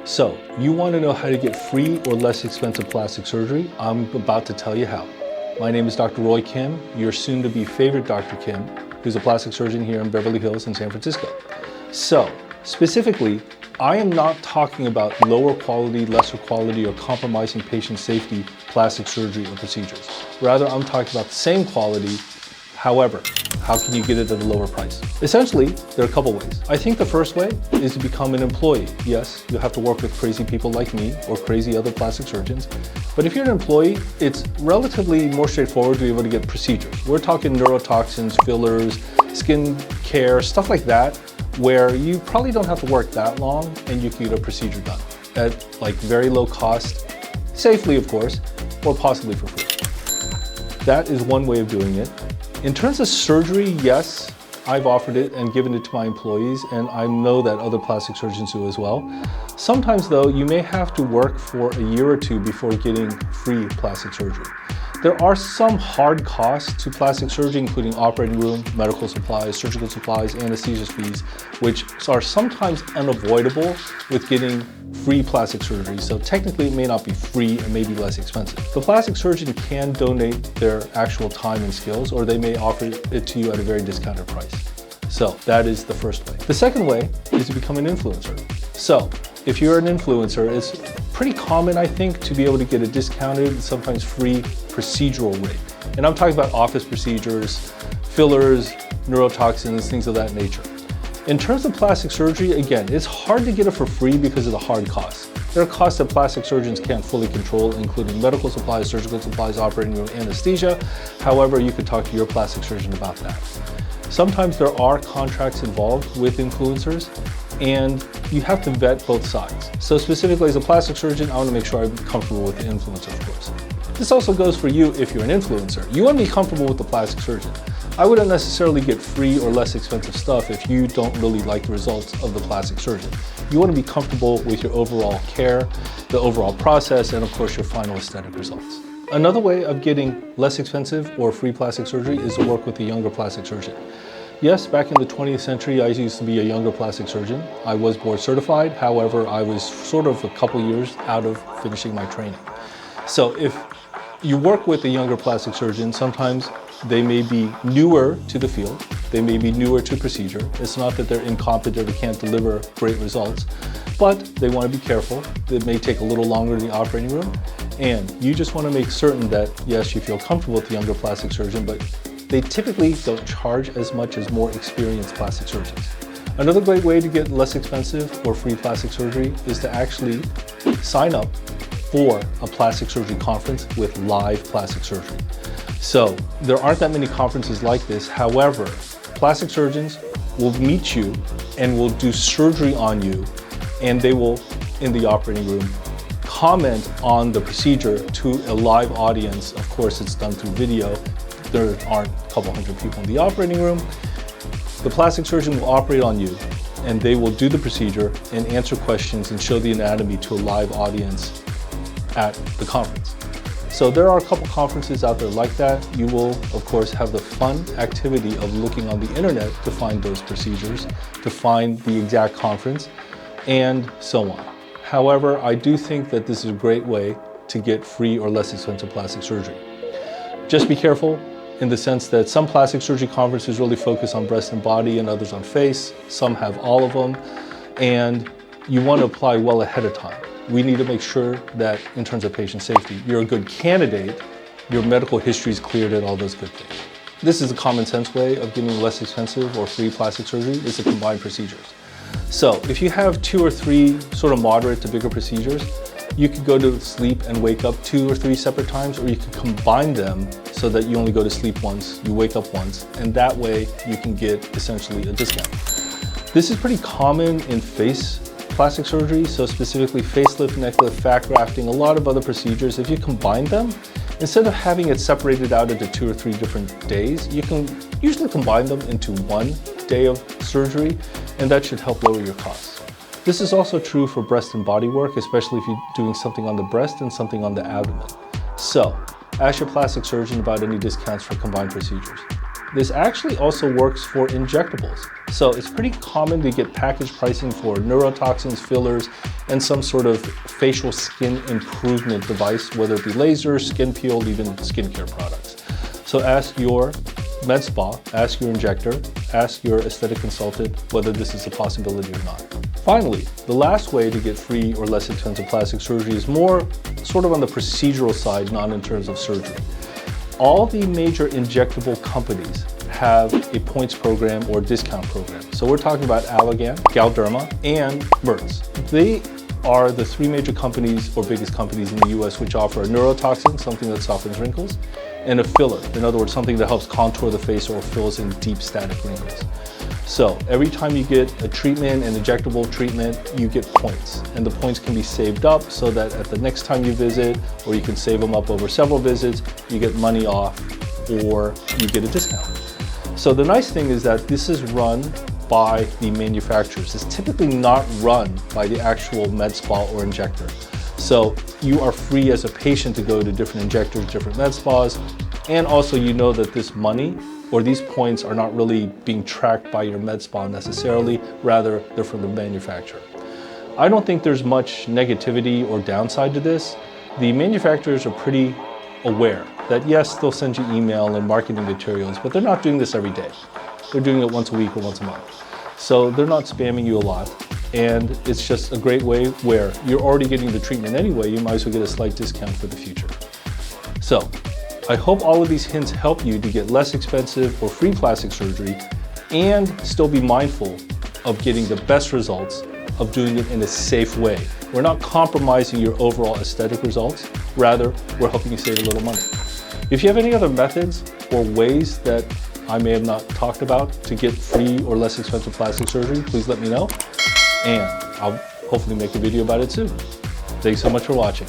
So, you want to know how to get free or less expensive plastic surgery? I'm about to tell you how. My name is Dr. Roy Kim, your soon-to-be favorite Dr. Kim, who's a plastic surgeon here in Beverly Hills in San Francisco. So, specifically, I am not talking about lower quality, lesser quality, or compromising patient safety plastic surgery or procedures. Rather, I'm talking about the same quality. However, how can you get it at a lower price? Essentially, there are a couple ways. I think the first way is to become an employee. Yes, you'll have to work with crazy people like me or crazy other plastic surgeons. But if you're an employee, it's relatively more straightforward to be able to get procedures. We're talking neurotoxins, fillers, skin care, stuff like that, where you probably don't have to work that long and you can get a procedure done at like very low cost, safely of course, or possibly for free. That is one way of doing it. In terms of surgery, yes, I've offered it and given it to my employees, and I know that other plastic surgeons do as well. Sometimes though, you may have to work for a year or two before getting free plastic surgery. There are some hard costs to plastic surgery, including operating room, medical supplies, surgical supplies, anesthesia fees, which are sometimes unavoidable with getting free plastic surgery. So technically it may not be free, it may be less expensive. The plastic surgeon can donate their actual time and skills, or they may offer it to you at a very discounted price. So that is the first way. The second way is to become an influencer. So if you're an influencer, it's pretty common, I think, to be able to get a discounted and sometimes free procedural rate. And I'm talking about office procedures, fillers, neurotoxins, things of that nature. In terms of plastic surgery, again, it's hard to get it for free because of the hard costs. There are costs that plastic surgeons can't fully control, including medical supplies, surgical supplies, operating room anesthesia. However, you could talk to your plastic surgeon about that. Sometimes there are contracts involved with influencers, and you have to vet both sides. So specifically as a plastic surgeon, I want to make sure I'm comfortable with the influencer, of course. This also goes for you if you're an influencer. You want to be comfortable with the plastic surgeon. I wouldn't necessarily get free or less expensive stuff if you don't really like the results of the plastic surgeon. You want to be comfortable with your overall care, the overall process, and of course your final aesthetic results. Another way of getting less expensive or free plastic surgery is to work with a younger plastic surgeon. Yes, back in the 20th century, I used to be a younger plastic surgeon. I was board certified. However, I was sort of a couple years out of finishing my training. So if you work with a younger plastic surgeon, sometimes they may be newer to the field. They may be newer to procedure. It's not that they're incompetent or can't deliver great results, but they want to be careful. It may take a little longer in the operating room. And you just want to make certain that, yes, you feel comfortable with the younger plastic surgeon, but they typically don't charge as much as more experienced plastic surgeons. Another great way to get less expensive or free plastic surgery is to actually sign up for a plastic surgery conference with live plastic surgery. So there aren't that many conferences like this. However, plastic surgeons will meet you and will do surgery on you, and they will, in the operating room, comment on the procedure to a live audience. Of course, it's done through video. There aren't a couple hundred people in the operating room. The plastic surgeon will operate on you, and they will do the procedure and answer questions and show the anatomy to a live audience at the conference. So there are a couple conferences out there like that. You will, of course, have the fun activity of looking on the internet to find those procedures, to find the exact conference, and so on. However, I do think that this is a great way to get free or less expensive plastic surgery. Just be careful in the sense that some plastic surgery conferences really focus on breast and body and others on face. Some have all of them, and you want to apply well ahead of time. We need to make sure that in terms of patient safety, you're a good candidate, your medical history is cleared, and all those good things. This is a common sense way of getting less expensive or free plastic surgery, is to combine procedures. So if you have 2 or 3 sort of moderate to bigger procedures, you could go to sleep and wake up 2 or 3 separate times, or you can combine them so that you only go to sleep once, you wake up once, and that way you can get essentially a discount. This is pretty common in face plastic surgery, so specifically facelift, neck lift, fat grafting, a lot of other procedures. If you combine them, instead of having it separated out into 2 or 3 different days, you can usually combine them into one day of surgery, and that should help lower your costs. This is also true for breast and body work, especially if you're doing something on the breast and something on the abdomen. So, ask your plastic surgeon about any discounts for combined procedures. this actually also works for injectables. So it's pretty common to get package pricing for neurotoxins, fillers, and some sort of facial skin improvement device, whether it be laser, skin peel, even skincare products. So ask your med spa, ask your injector, ask your aesthetic consultant whether this is a possibility or not. Finally, the last way to get free or less expensive plastic surgery is more sort of on the procedural side, not in terms of surgery. All the major injectable companies have a points program or discount program. So we're talking about Allergan, Galderma, and Merz. They are the three major companies or biggest companies in the US which offer a neurotoxin, something that softens wrinkles, and a filler, in other words, something that helps contour the face or fills in deep static wrinkles. So every time you get a treatment, an injectable treatment, you get points. And the points can be saved up so that at the next time you visit, or you can save them up over several visits, you get money off or you get a discount. So the nice thing is that this is run by the manufacturers. It's typically not run by the actual med spa or injector. So you are free as a patient to go to different injectors, different med spas, and also you know that this money or these points are not really being tracked by your med spa necessarily, rather they're from the manufacturer. I don't think there's much negativity or downside to this. The manufacturers are pretty aware that yes, they'll send you email and marketing materials, but they're not doing this every day. They're doing it once a week or once a month. So they're not spamming you a lot. And it's just a great way where you're already getting the treatment anyway, you might as well get a slight discount for the future. So I hope all of these hints help you to get less expensive or free plastic surgery and still be mindful of getting the best results of doing it in a safe way. We're not compromising your overall aesthetic results, rather we're helping you save a little money. If you have any other methods or ways that I may have not talked about to get free or less expensive plastic surgery, please let me know. And I'll hopefully make a video about it soon. Thanks so much for watching.